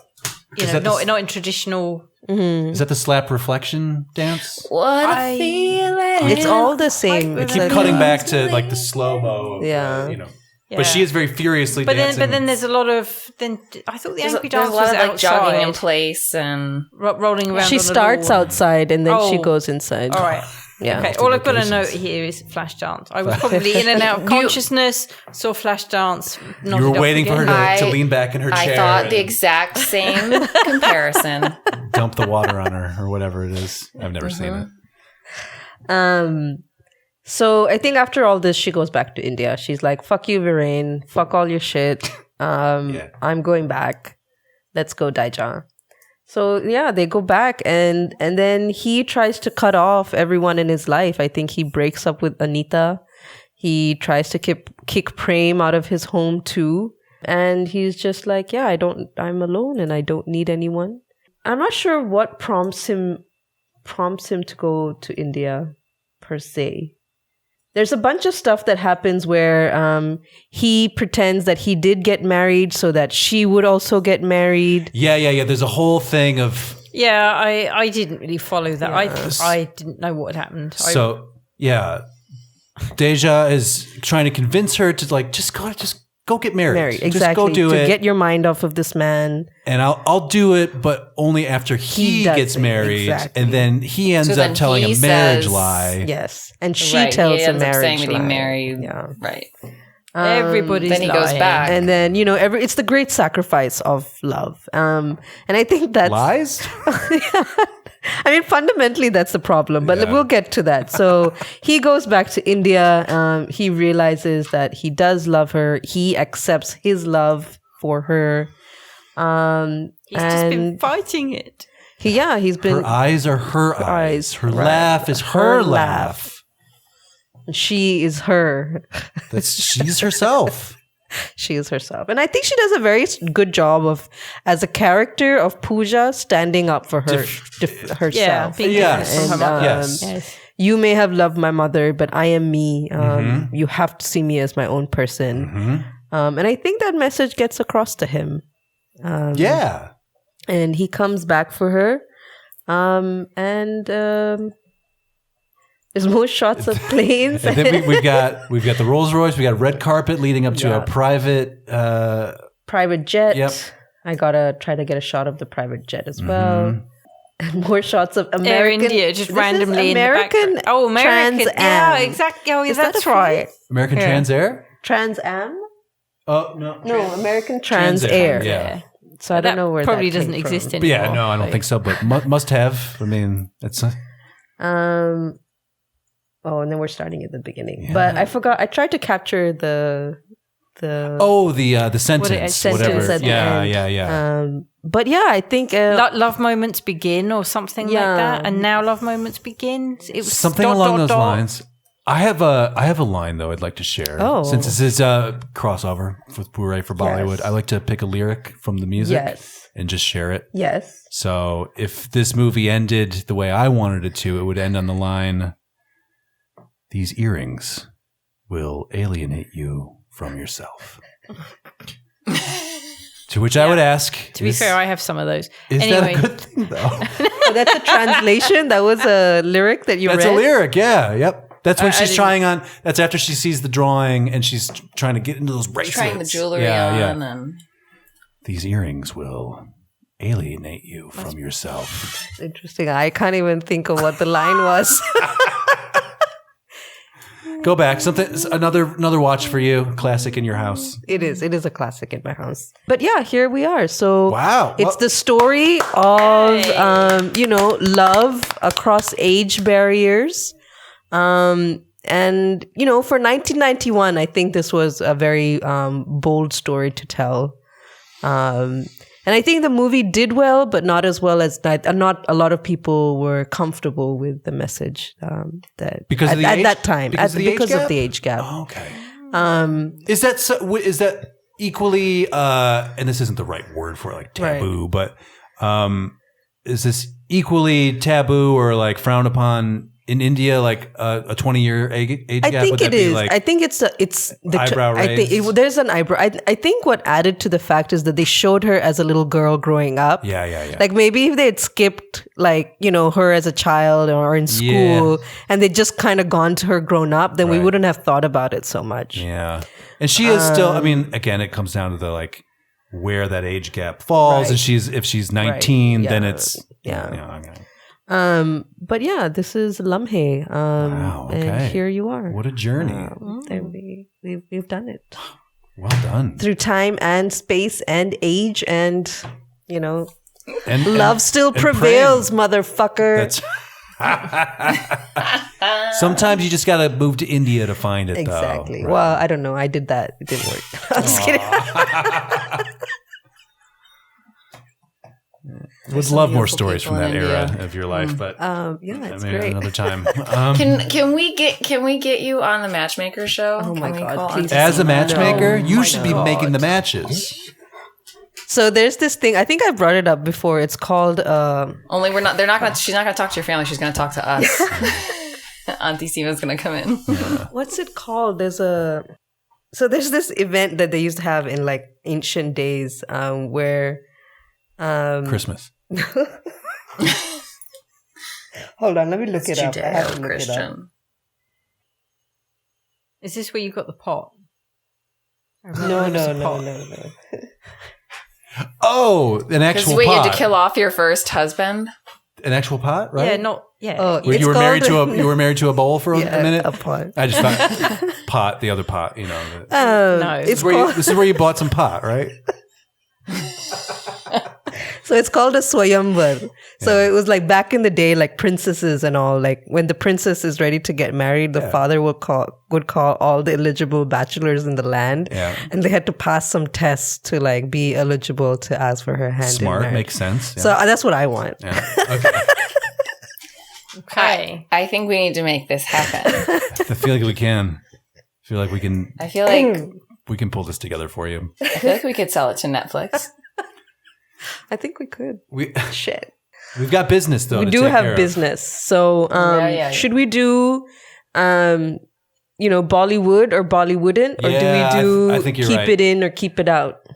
not in traditional. Mm-hmm. Is that the slap reflection dance? What a feeling! It's all the same. They keep cutting back to like the slow mo. Yeah. But she is very furiously dancing. But then there's a lot of. Then I thought the angry dance was outside, like jogging in place and rolling around. She starts outside and then she goes inside. All right. Yeah. Okay, all I've got to note here is Flashdance. I was probably in and out of consciousness, saw Flashdance. You were waiting for her to lean back in her chair. I thought the exact same comparison. Dump the water on her or whatever it is. I've never seen it. So I think after all this, she goes back to India. She's like, fuck you, Viren. Fuck all your shit. I'm going back. Let's go, Daija. So yeah, they go back and then he tries to cut off everyone in his life. I think he breaks up with Anita. He tries to kick Prem out of his home too. And he's just like, yeah, I'm alone and I don't need anyone. I'm not sure what prompts him to go to India per se. There's a bunch of stuff that happens where he pretends that he did get married so that she would also get married. Yeah. There's a whole thing of... Yeah, I didn't really follow that. Yeah. I didn't know what had happened. So, yeah. Daija is trying to convince her to like, just go get married. Exactly. Just go do it. Get your mind off of this man. And I'll do it, but only after he gets married. Exactly. And then he ends up telling a marriage lie. Yes. And she tells a marriage lie. Saying that he married. Yeah. Right. Everybody's then he lying. goes back. And then, it's the great sacrifice of love. And I think that's... Lies? I mean, fundamentally, that's the problem, but we'll get to that. So he goes back to India. He realizes that he does love her. He accepts his love for her. He's just been fighting it. He's been... Her eyes are her eyes. Her laugh is her laugh. She is her. She's herself. She is herself. And I think she does a very good job of, as a character of Pooja, standing up for herself. Yes. You may have loved my mother, but I am me. You have to see me as my own person. And I think that message gets across to him. And he comes back for her. There's more shots of planes. And then we've got the Rolls Royce. We got a red carpet leading up to a private jet. Yep. I gotta try to get a shot of the private jet as well. And more shots of American. Air India, just randomly American in the background. Oh, American. Trans Am. Yeah, exactly. Oh, that's right. American Trans Air? Trans Am? Oh, no. No, American Trans Air. Yeah. So I don't know where probably that doesn't came exist from. anymore. Yeah, no, I don't think so, but must have. I mean, it's... and then we're starting at the beginning. Yeah. But I forgot. I tried to capture the sentence, whatever. At the end. But yeah, I think love moments begin or something like that, and now love moments begin. It was something along those lines. I have a line though I'd like to share. Since this is a crossover with Booray for Bollywood, I like to pick a lyric from the music and just share it. Yes. So if this movie ended the way I wanted it to, it would end on the line, "These earrings will alienate you from yourself." To which I would ask... To be fair, I have some of those. Is that a good thing, though? That's a translation? That was a lyric that you read? That's a lyric, yeah. Yep. That's when she's trying on... That's after she sees the drawing and she's trying to get into those bracelets. Trying the jewelry on. And... These earrings will alienate you from yourself. Interesting. I can't even think of what the line was. Go back. Another watch for you. Classic in your house. It is a classic in my house. But yeah, here we are. So wow, it's the story of love across age barriers. And for 1991, I think this was a very bold story to tell. And I think the movie did well, but not as well as that. Not a lot of people were comfortable with the message that because of the age? At that time because of the age gap. Oh, okay. Is that equally? And this isn't the right word for it, like taboo, but is this equally taboo or like frowned upon in India, like a 20-year age gap? I think it is. I think it's the eyebrow raised. I think there's an eyebrow. I think what added to the fact is that they showed her as a little girl growing up. Yeah. Like maybe if they had skipped her as a child or in school and they'd just kind of gone to her grown up, then we wouldn't have thought about it so much. Yeah. And she is still, I mean, again, it comes down to the like where that age gap falls. And if she's 19, then it's... Yeah. But yeah, this is Lamhe. Wow, okay. And here you are. What a journey. We've done it. Well done. Through time and space and age and, And love still prevails, motherfucker. That's sometimes you just got to move to India to find it, exactly. though. Well, I don't know. I did that. It didn't work. I'm just kidding. Would love more stories from that era of your life, but it's maybe great. another time. Can we get you on the matchmaker show? Oh my Can we God, call please. As a matchmaker, No. you should be making the matches. So there's this thing. I think I brought it up before. It's called. Only she's not gonna talk to your family. She's gonna talk to us. Auntie Steven's gonna come in. What's it called? There's this event that they used to have in like ancient days, where. Christmas. Hold on, let me look it up. I have to look it up. Christian. Is this where you got the pot? No. Oh, an actual Wait, you pot. had to kill off your first husband? An actual pot, right? Oh, You were married to a bowl for a minute. A pot. I just thought pot, the other pot. No. It's This is where you bought some pot, right? So it's called a swayamvar. So it was like back in the day, like princesses and all. Like when the princess is ready to get married, the father would call all the eligible bachelors in the land, and they had to pass some tests to like be eligible to ask for her hand. Smart, in marriage. makes sense. Yeah. So that's what I want. Yeah. Okay. Okay. I think we need to make this happen. I feel like we can. I feel like we can pull this together for you. I feel like we could sell it to Netflix. I think we could. Shit. We've got business though. We do have business. So should we do Bollywood or Bollywooddn't? Or do we do I think you're keep right. it in or keep it out?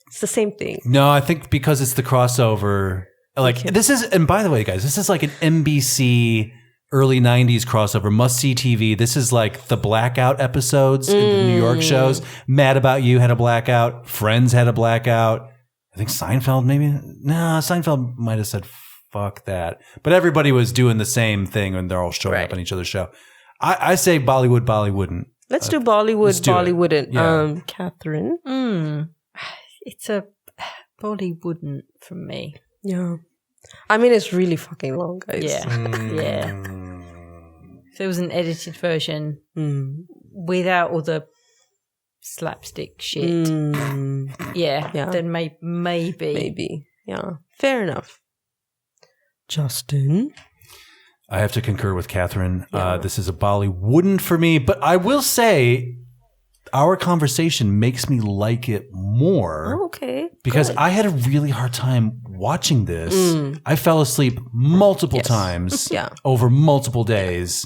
It's the same thing. No, I think because it's the crossover. Like this is, and by the way, guys, this is like an NBC early 90s crossover, must-see TV. This is like the blackout episodes in the New York shows. Mad About You had a blackout. Friends had a blackout. I think Seinfeld maybe? No, Seinfeld might have said, fuck that. But everybody was doing the same thing and they're all showing up on each other's show. I say Bollywood, Bollywooddn't. Let's do Bollywood, Bollywooddn't. Yeah. Catherine? It's a Bollywooddn't from me. Yeah. I mean, it's really fucking long, guys. Yeah. Yeah. If there was an edited version without all the slapstick shit, then maybe. Maybe. Yeah. Fair enough. Justin? I have to concur with Catherine. This is a Bollywooddn't for me, but I will say our conversation makes me like it more. Oh, okay. Because I had a really hard time watching this. I fell asleep multiple times over multiple days.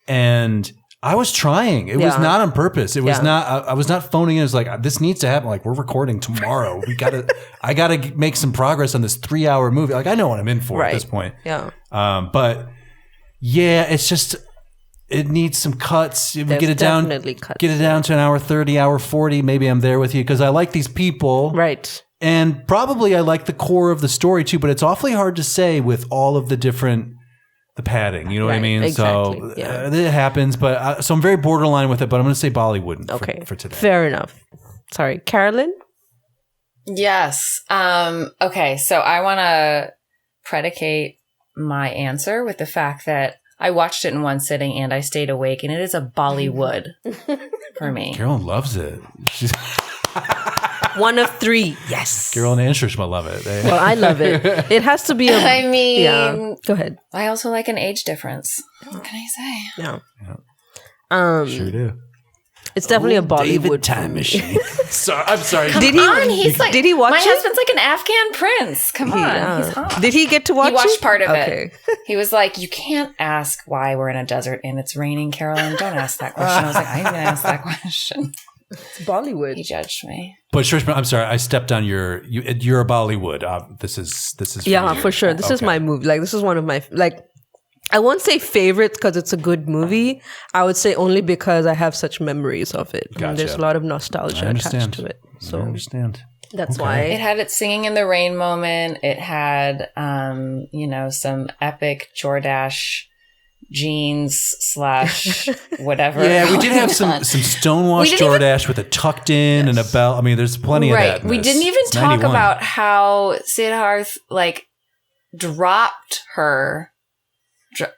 And I was trying. It was not on purpose. It was not, I was not phoning in. It was like, this needs to happen. Like, we're recording tomorrow. I got to make some progress on this 3-hour movie. Like, I know what I'm in for at this point. Yeah. But yeah, it's just, it needs some cuts. We get it down to an hour 30, hour 40. Maybe I'm there with you because I like these people. Right. And probably I like the core of the story too, but it's awfully hard to say with all of the padding, you know what I mean? Exactly. So it happens, but so I'm very borderline with it, but I'm going to say Bollywood for today. Fair enough. Sorry. Carolyn? Yes. Okay. So I want to predicate my answer with the fact that I watched it in one sitting and I stayed awake, and it is a Bollywood for me. Carolyn loves it. She's one of 3. Yes. Carolyn and Shrishma love it. Well, I love it. It has to be a... I mean... Go ahead. I also like an age difference. What can I say? Yeah. Sure do. It's definitely a Bollywood David Time Machine. I'm sorry. Did he watch my it? husband's like an Afghan prince. Come on. He's hot. Did he get to watch it? He watched part of it. He was like, you can't ask why we're in a desert and it's raining, Carolyn. Don't ask that question. I was like, I'm going to ask that question. It's Bollywood. He judged me. But Shrishma, I'm sorry. I stepped on you're a Bollywood. This is for sure. This is my movie. Like, this is one of my... Like, I won't say favorite because it's a good movie. I would say only because I have such memories of it. Gotcha. And there's a lot of nostalgia attached to it. So I understand. That's why. It had its singing in the rain moment. It had, some epic Jordache jeans / whatever. Yeah, we did have some stonewashed Jordache with a tucked in and a belt. I mean, there's plenty of that. We didn't even talk about how Siddharth dropped her.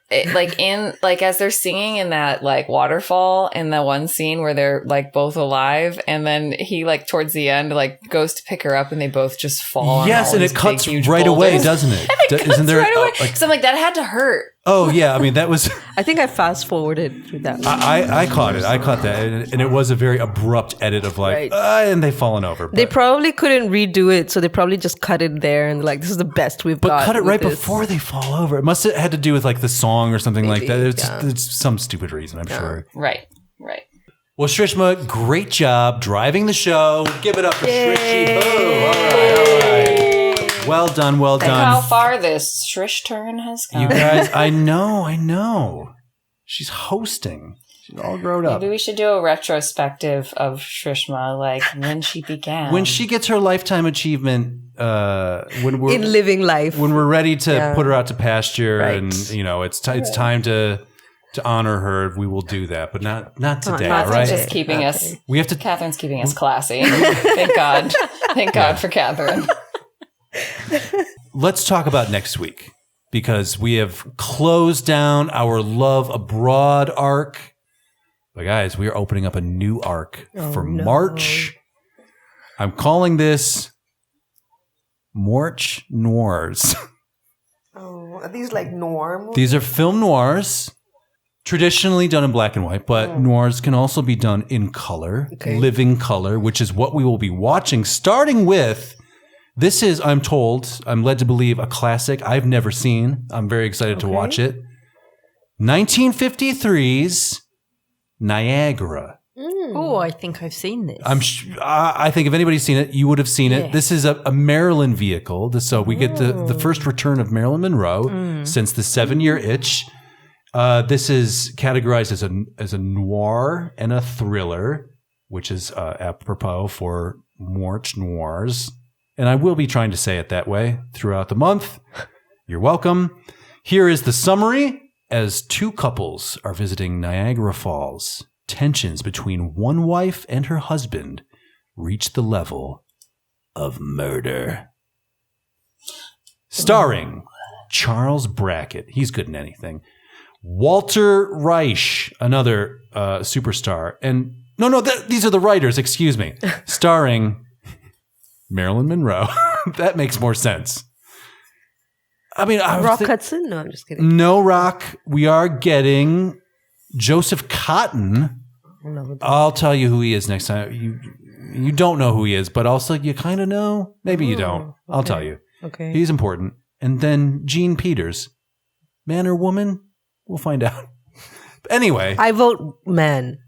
As they're singing in that waterfall in the one scene where they're both alive, and then he towards the end goes to pick her up and they both just fall. Yes, and it cuts right away, doesn't it? Isn't there? Right away. So I'm that had to hurt. Oh yeah, I mean that was. I think I fast forwarded through that. I caught it. I caught that, and it was a very abrupt edit of and they've fallen over. But. They probably couldn't redo it, so they probably just cut it there and this is the best we've got. But cut it right before they fall over. It must have had to do with the song or something like that. It's some stupid reason, I'm sure. Right. Well, Shrishma, great job driving the show. Give it up for Shrishi. All right. Well done. Look how far this Shrish turn has come. You guys, I know. She's hosting. She's all grown up. Maybe we should do a retrospective of Shrishma, when she began. When she gets her lifetime achievement, when we're in living life, when we're ready to put her out to pasture, and it's time to honor her. We will do that, but not today. Catherine's right? just keeping us. We have to. Catherine's keeping us classy. Thank God. Thank God for Catherine. Let's talk about next week, because we have closed down our Love Abroad arc. But guys, we are opening up a new arc for March. I'm calling this March Noirs. Oh, are these noir movies? These are film noirs, traditionally done in black and white, but noirs can also be done in color, living color, which is what we will be watching, starting with... This is, I'm led to believe, a classic I've never seen. I'm very excited to watch it. 1953's Niagara. Oh, I think I've seen this. I think if anybody's seen it, you would have seen it. This is a Maryland vehicle. So we get the first return of Marilyn Monroe since the 7-year itch. This is categorized as a noir and a thriller, which is apropos for March Noirs. And I will be trying to say it that way throughout the month. You're welcome. Here is the summary. As two couples are visiting Niagara Falls, tensions between one wife and her husband reach the level of murder. Starring Charles Brackett. He's good in anything. Walter Reich, another superstar. And these are the writers, excuse me. Starring... Marilyn Monroe. That makes more sense. I mean, Rock Hudson? No, I'm just kidding. No Rock. We are getting Joseph Cotton. I'll tell you who he is next time. You don't know who he is, but also you kind of know. Maybe you don't. I'll tell you. Okay. He's important. And then Gene Peters. Man or woman? We'll find out. Anyway. I vote man.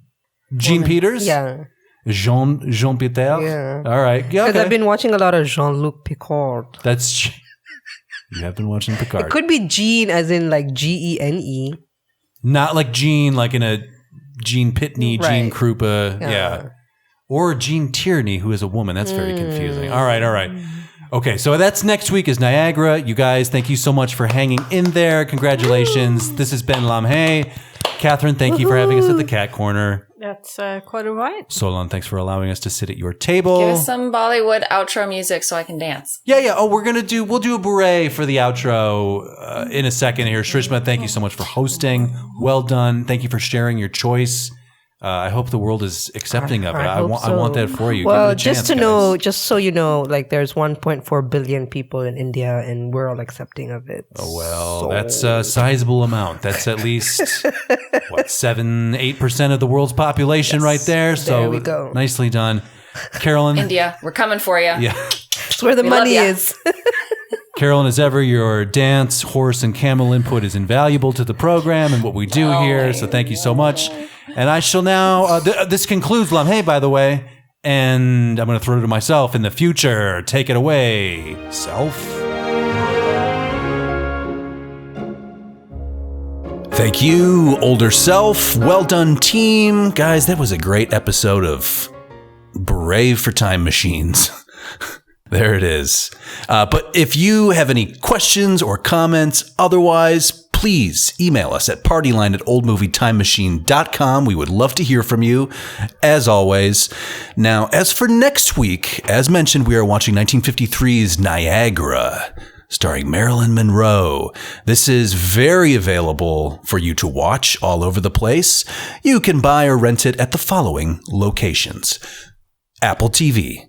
Gene Peters? Yeah. Jean Pierre? Yeah. All right. Yeah, because I've been watching a lot of Jean-Luc Picard. You have been watching Picard. It could be Gene as in Gene. Not like Gene, like in a Gene Pitney, Gene Krupa. Yeah. Or Gene Tierney, who is a woman. That's very confusing. All right. Okay, so that's next week is Niagara. You guys, thank you so much for hanging in there. Congratulations. This has been Lamhe. Catherine, thank you for having us at the Cat Corner. That's quite all right. Solon, thanks for allowing us to sit at your table. Give us some Bollywood outro music so I can dance. Yeah. Oh, we'll do a Booray for the outro in a second here. Shrishma, thank you so much for hosting. Well done. Thank you for sharing your choice. I hope the world is accepting of it. I want that for you. Well, Give it a chance, just so you know, there's 1.4 billion people in India, and we're all accepting of it. Oh well, that's a sizable amount. That's at least 7-8% of the world's population right there. So there we go. Nicely done, Carolyn. India, we're coming for you. Yeah, that's where the money is. Carolyn, as ever, your dance, horse, and camel input is invaluable to the program and what we do here. So thank you so much. And I shall now, this concludes Lamhe, by the way, and I'm going to throw it to myself in the future. Take it away, self. Thank you, older self. Well done, team. Guys, that was a great episode of Booray for Time Machines. There it is. But if you have any questions or comments otherwise, please email us at partyline@oldmovietimemachine.com. We would love to hear from you, as always. Now, as for next week, as mentioned, we are watching 1953's Niagara, starring Marilyn Monroe. This is very available for you to watch all over the place. You can buy or rent it at the following locations: Apple TV,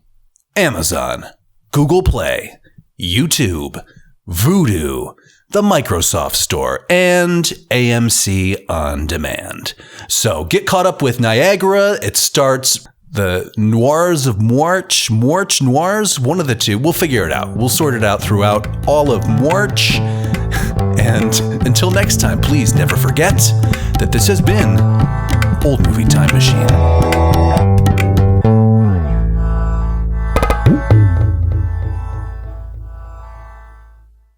Amazon, Google Play, YouTube, Vudu, the Microsoft Store, and AMC On Demand. So get caught up with Niagara. It starts the Noirs of March, Noirs, one of the two. We'll figure it out. We'll sort it out throughout all of March. And until next time, please never forget that this has been Old Movie Time Machine.